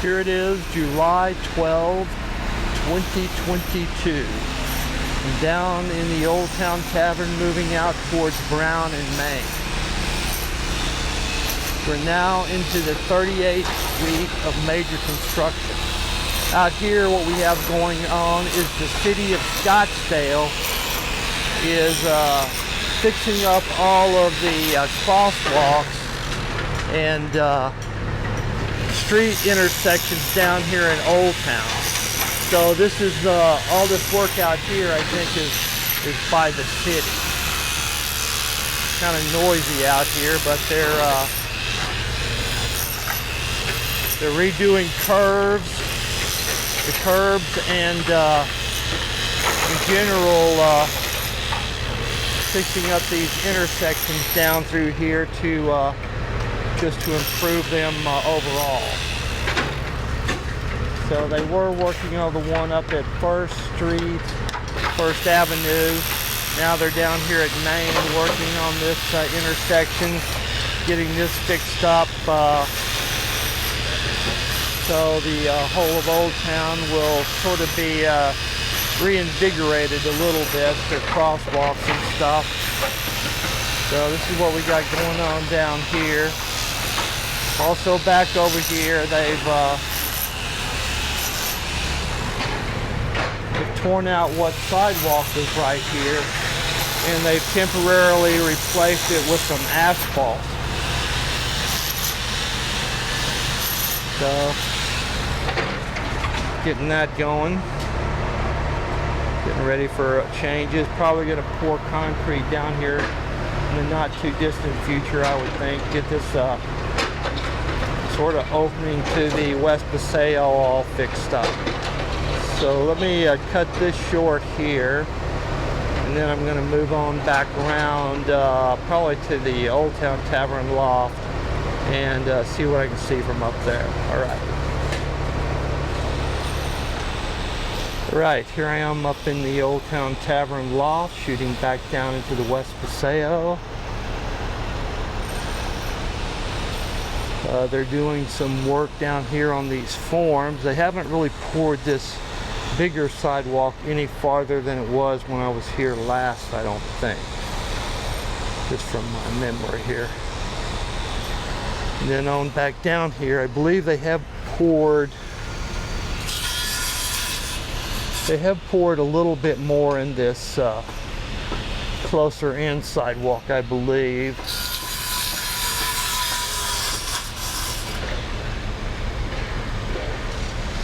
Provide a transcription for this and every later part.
Here it is, July 12, 2022. I'm down in the Old Town Tavern, moving out towards Brown and Main. We're now into the 38th week of major construction. Out here, what we have going on is the city of Scottsdale is fixing up all of the crosswalks and street intersections down here in Old Town. So this is all this work out here, I think, is by the city. Kind of noisy out here, but they're redoing the curbs, and in general fixing up these intersections down through here to just to improve them overall. So they were working on the one up at First Street, First Avenue. Now they're down here at Main working on this intersection, getting this fixed up. So the whole of Old Town will sort of be reinvigorated a little bit for crosswalks and stuff. So this is what we got going on down here. Also back over here, they've torn out what sidewalk is right here, and they've temporarily replaced it with some asphalt. So getting that going, getting ready for changes. Probably going to pour concrete down here in the not too distant future, I would think. Get this sort of opening to the West Paseo all fixed up. So let me cut this short here, and then I'm going to move on back around probably to the Old Town Tavern Loft and see what I can see from up there. Alright, here I am up in the Old Town Tavern Loft, shooting back down into the West Paseo. They're doing some work down here on these forms. They haven't really poured this bigger sidewalk any farther than it was when I was here last, I don't think. Just from my memory here. And then on back down here, I believe they have poured a little bit more in this closer in sidewalk, I believe.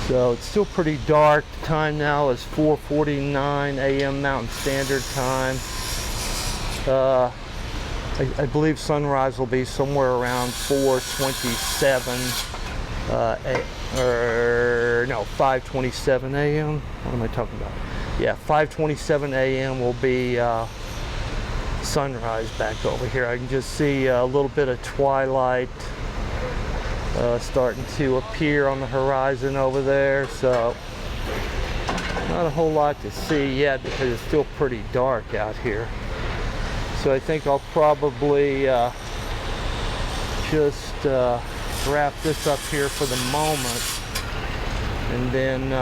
So it's still pretty dark. The time now is 4:49 a.m. Mountain Standard Time. I believe sunrise will be somewhere around 4:27 5:27 a.m. What am I talking about? Yeah, 5:27 a.m. will be sunrise back over here. I can just see a little bit of twilight starting to appear on the horizon over there. So not a whole lot to see yet because it's still pretty dark out here. So I think I'll probably just wrap this up here for the moment, and then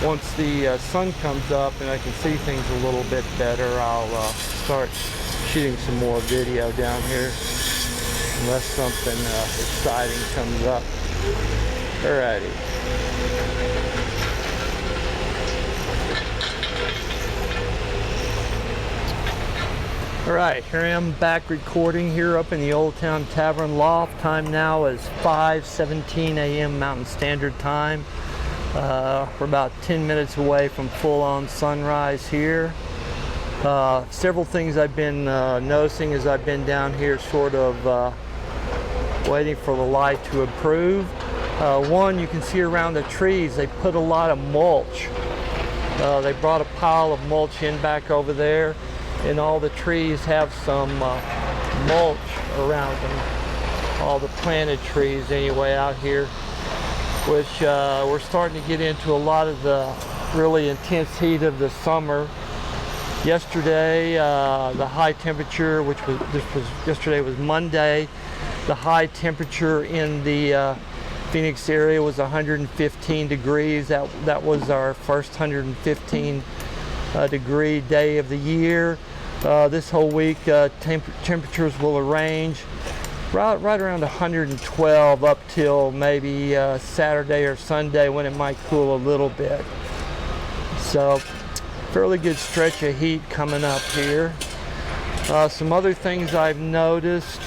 once the sun comes up and I can see things a little bit better, I'll start shooting some more video down here, unless something exciting comes up. Alrighty. Alright, here I am back recording here up in the Old Town Tavern Loft. Time now is 5:17 a.m. Mountain Standard Time. We're about 10 minutes away from full-on sunrise here. Several things I've been noticing as I've been down here, sort of waiting for the light to improve. One, you can see around the trees, they put a lot of mulch. They brought a pile of mulch in back over there, and all the trees have some mulch around them. All the planted trees anyway out here, which we're starting to get into a lot of the really intense heat of the summer. Yesterday, the high temperature, yesterday was Monday, the high temperature in the Phoenix area was 115 degrees. That was our first 115 degree day of the year. This whole week temperatures will range right around 112 up till maybe Saturday or Sunday, when it might cool a little bit. So fairly good stretch of heat coming up here. Some other things I've noticed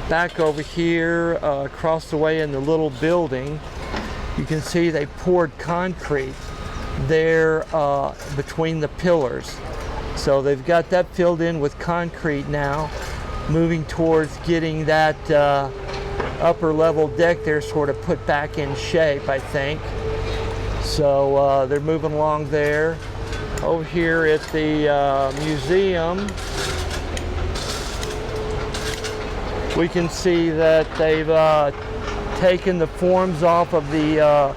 back over here across the way in the little building, you can see they poured concrete there between the pillars. So they've got that filled in with concrete now, moving towards getting that upper level deck there sort of put back in shape, I think. So they're moving along there. Over here at the museum, we can see that they've taken the forms off of the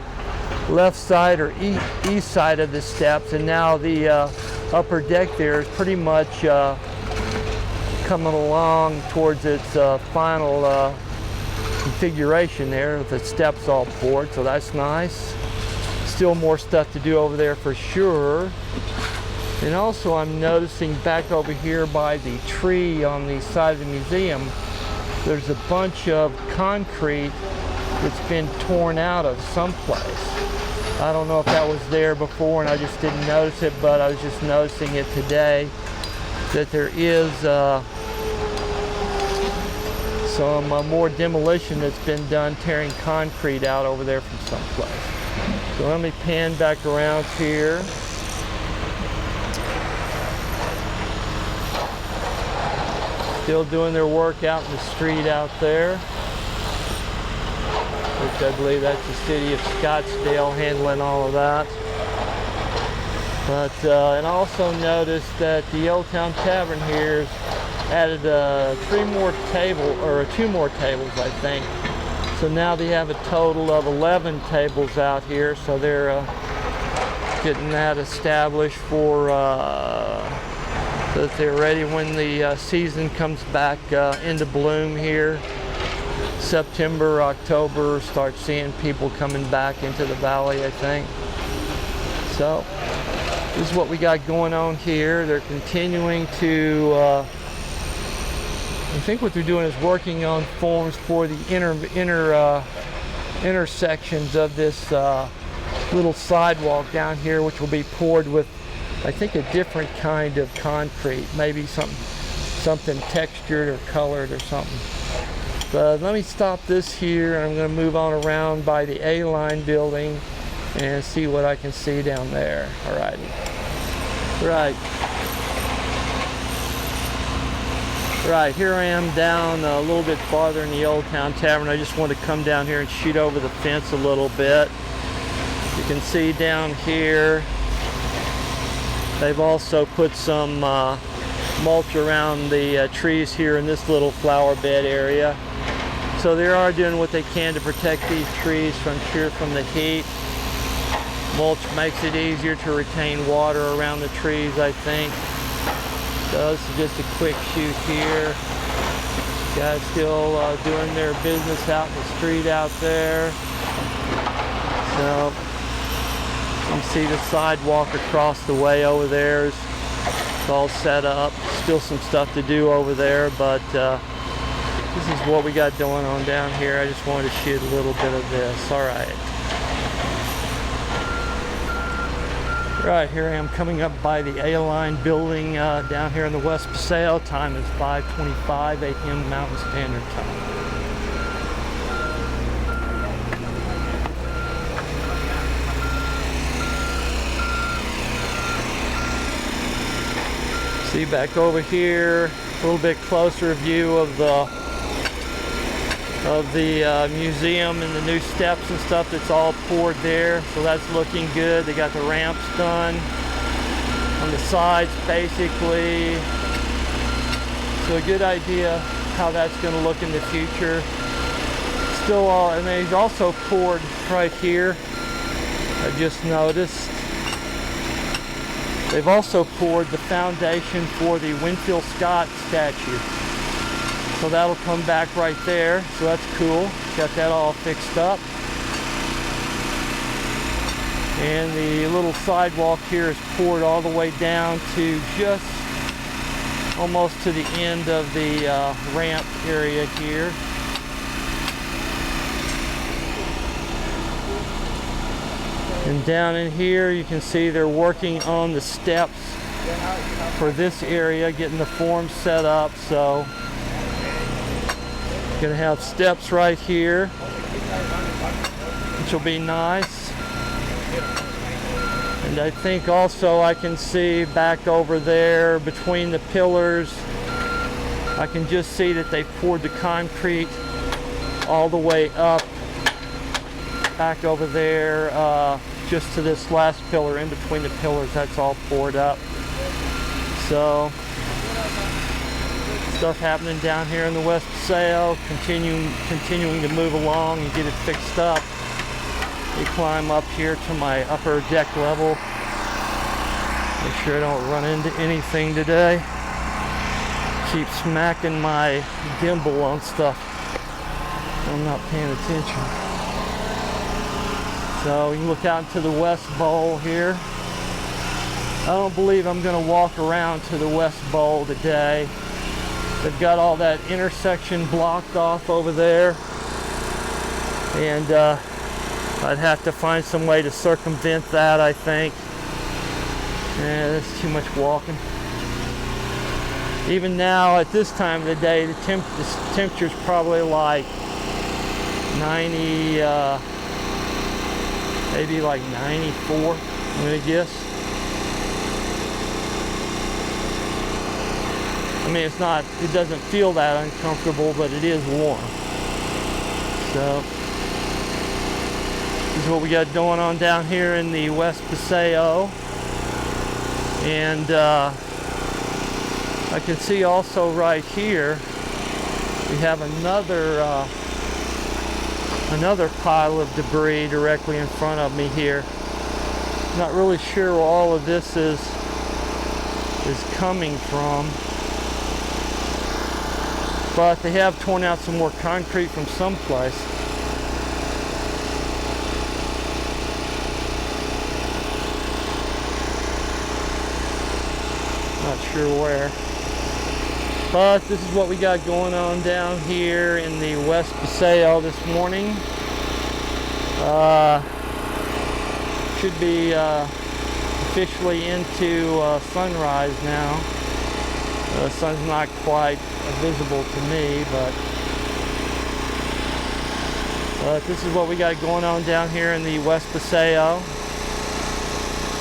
left side or east side of the steps, and now the upper deck there is pretty much coming along towards its final configuration there, with the steps all poured, so that's nice. Still more stuff to do over there for sure. And also I'm noticing back over here by the tree on the side of the museum, there's a bunch of concrete that's been torn out of someplace. I don't know if that was there before and I just didn't notice it, but I was just noticing it today, that there is some more demolition that's been done, tearing concrete out over there from someplace. So let me pan back around here. Still doing their work out in the street out there, which I believe that's the city of Scottsdale handling all of that. But and also noticed that the Old Town Tavern here has added two more tables, I think. So now they have a total of 11 tables out here. So they're getting that established for so that they're ready when the season comes back into bloom here. September, October, start seeing people coming back into the valley, I think. So this is what we got going on here. They're continuing to I think what they're doing is working on forms for the intersections of this little sidewalk down here, which will be poured with, I think, a different kind of concrete, maybe something textured or colored or something. But let me stop this here. I'm going to move on around by the Aline building and see what I can see down there. Alrighty. Right, here I am down a little bit farther in the Old Town Tavern. I just want to come down here and shoot over the fence a little bit. You can see down here they've also put some mulch around the trees here in this little flower bed area. So they are doing what they can to protect these trees from the heat. Mulch makes it easier to retain water around the trees, I think. So this is just a quick shoot here. Guys still doing their business out in the street out there. So you can see the sidewalk across the way over there is all set up. Still some stuff to do over there, but this is what we got going on down here. I just wanted to shoot a little bit of this. All right. Right, here I am coming up by the Aline building down here in the West Paseo. Time is 5:25 a.m. Mountain Standard Time. See back over here, a little bit closer view of the museum and the new steps and stuff that's all poured there. So that's looking good. They got the ramps done on the sides basically. So a good idea how that's going to look in the future. Still all, and they've also poured right here, I just noticed. They've also poured the foundation for the Winfield Scott statue. So that'll come back right there, so that's cool. Got that all fixed up. And the little sidewalk here is poured all the way down to just almost to the end of the ramp area here. And down in here you can see they're working on the steps for this area, getting the form set up. So gonna have steps right here, which will be nice. And I think also I can see back over there between the pillars, I can just see that they poured the concrete all the way up back over there, just to this last pillar. In between the pillars, that's all poured up. So stuff happening down here in the West Paseo, continuing to move along and get it fixed up. You climb up here to my upper deck level. Make sure I don't run into anything today. Keep smacking my gimbal on stuff. I'm not paying attention. So you can look out into the West Bowl here. I don't believe I'm going to walk around to the West Bowl today. They've got all that intersection blocked off over there. And I'd have to find some way to circumvent that, I think. Yeah, that's too much walking. Even now, at this time of the day, the temperature's probably like 90, maybe like 94, I'm gonna guess. I mean, it's not, it doesn't feel that uncomfortable, but it is warm. So this is what we got going on down here in the West Paseo. And I can see also right here we have another pile of debris directly in front of me here. Not really sure where all of this is coming from, but they have torn out some more concrete from someplace. Not sure where. But this is what we got going on down here in the West Paseo this morning. Should be officially into sunrise now. The sun's not quite visible to me, but this is what we got going on down here in the West Paseo.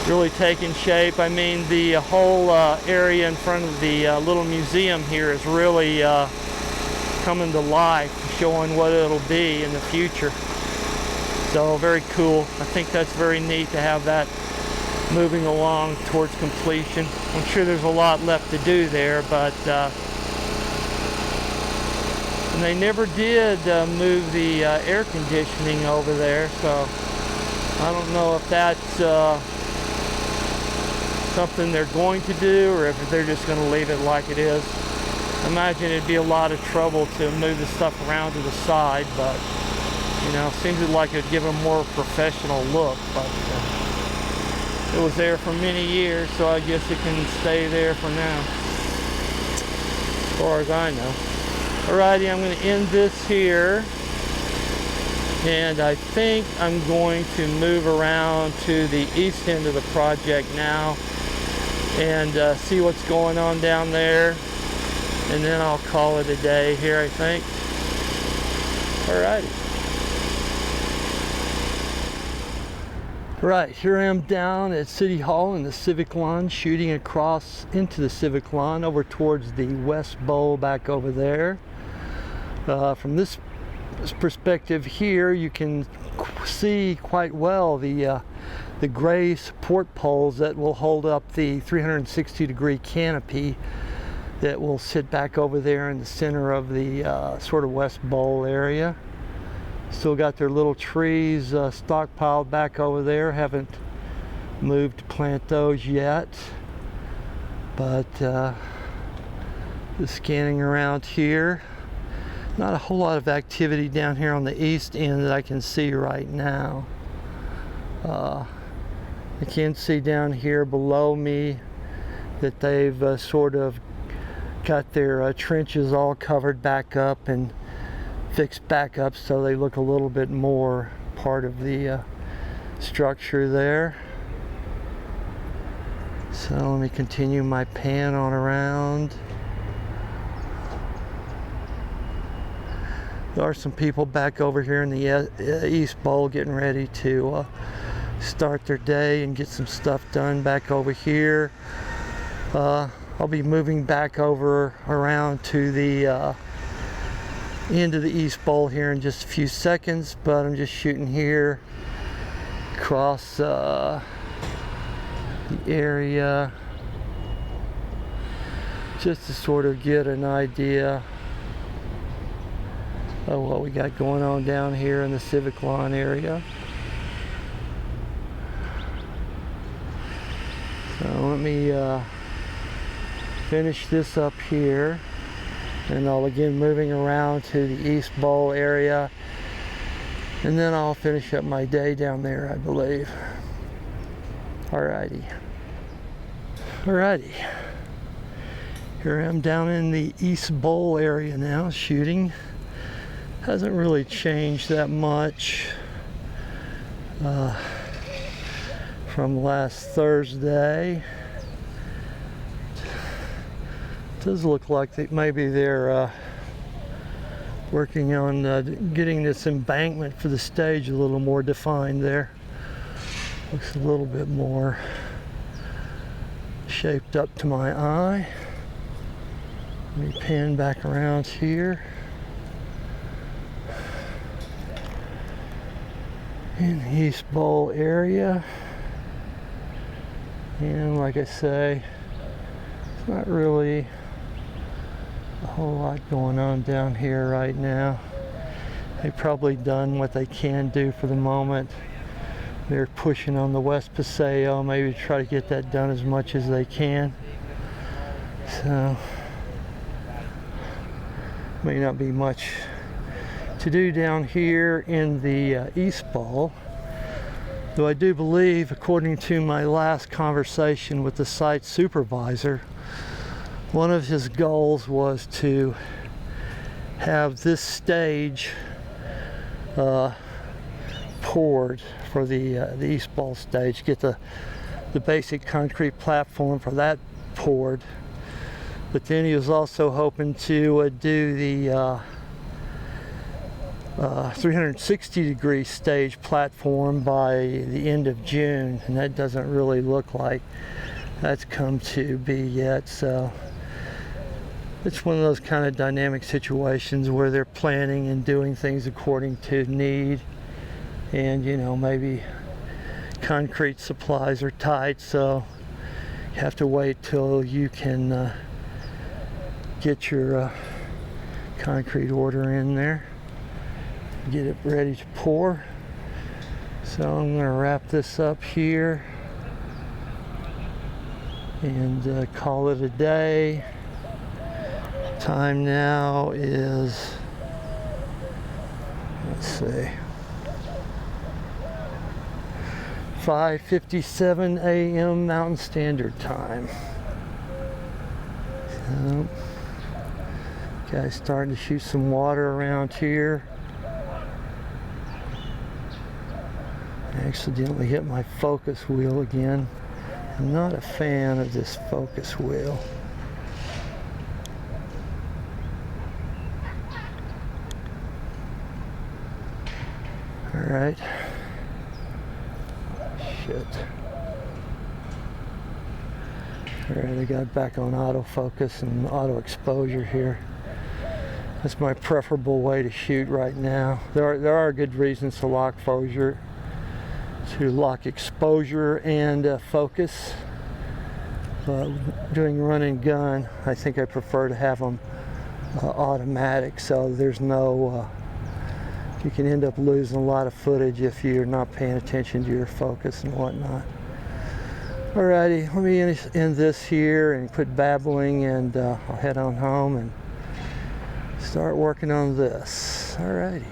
Really taking shape. I mean, the whole area in front of the little museum here is really coming to life, showing what it'll be in the future. So very cool. I think that's very neat to have that moving along towards completion. I'm sure there's a lot left to do there, but and they never did move the air conditioning over there, so I don't know if that's something they're going to do, or if they're just going to leave it like it is. I imagine it'd be a lot of trouble to move the stuff around to the side, but you know, seems like it'd give a more professional look. But it was there for many years, so I guess it can stay there for now, as far as I know. Alrighty, I'm going to end this here, and I think I'm going to move around to the east end of the project now and see what's going on down there, and then I'll call it a day here, I think. Alrighty. Right, here I am down at City Hall in the Civic Lawn, shooting across into the Civic Lawn over towards the West Bowl back over there. From this perspective here, you can see quite well the gray support poles that will hold up the 360-degree canopy that will sit back over there in the center of the sort of West Bowl area. Still got their little trees stockpiled back over there. Haven't moved to plant those yet, but just scanning around here. Not a whole lot of activity down here on the east end that I can see right now. I can see down here below me that they've sort of got their trenches all covered back up and fixed back up so they look a little bit more part of the structure there. So let me continue my pan on around. There are some people back over here in the East Bowl getting ready to start their day and get some stuff done back over here. I'll be moving back over around to the end of the East Bowl here in just a few seconds, but I'm just shooting here across the area just to sort of get an idea of what we got going on down here in the Civic Lawn area. So let me finish this up here, and I'll begin moving around to the East Bowl area, and then I'll finish up my day down there, I believe. Alrighty. Here I am down in the East Bowl area now shooting. Hasn't really changed that much from last Thursday. It does look like maybe they're working on getting this embankment for the stage a little more defined there. Looks a little bit more shaped up to my eye. Let me pan back around here. In the East Bowl area. And like I say, it's not really a whole lot going on down here right now. They've probably done what they can do for the moment. They're pushing on the West Paseo, maybe try to get that done as much as they can. So, may not be much to do down here in the East Bowl. Though I do believe, according to my last conversation with the site supervisor, one of his goals was to have this stage poured for the East Bowl stage, get the basic concrete platform for that poured. But then he was also hoping to do the 360-degree stage platform by the end of June, and that doesn't really look like that's come to be yet. So it's one of those kind of dynamic situations where they're planning and doing things according to need, and you know, maybe concrete supplies are tight, so you have to wait till you can get your concrete order in there, get it ready to pour. So I'm going to wrap this up here and call it a day. Time now is, let's see, 5:57 a.m. Mountain Standard Time. So, guys starting to shoot some water around here. I accidentally hit my focus wheel again. I'm not a fan of this focus wheel. Alright. Shit. Alright, I got back on autofocus and auto exposure here. That's my preferable way to shoot right now. There are good reasons to lock exposure and focus. But doing run and gun, I think I prefer to have them automatic, so there's no you can end up losing a lot of footage if you're not paying attention to your focus and whatnot. Alrighty, let me end this here and quit babbling, and I'll head on home and start working on this. Alrighty.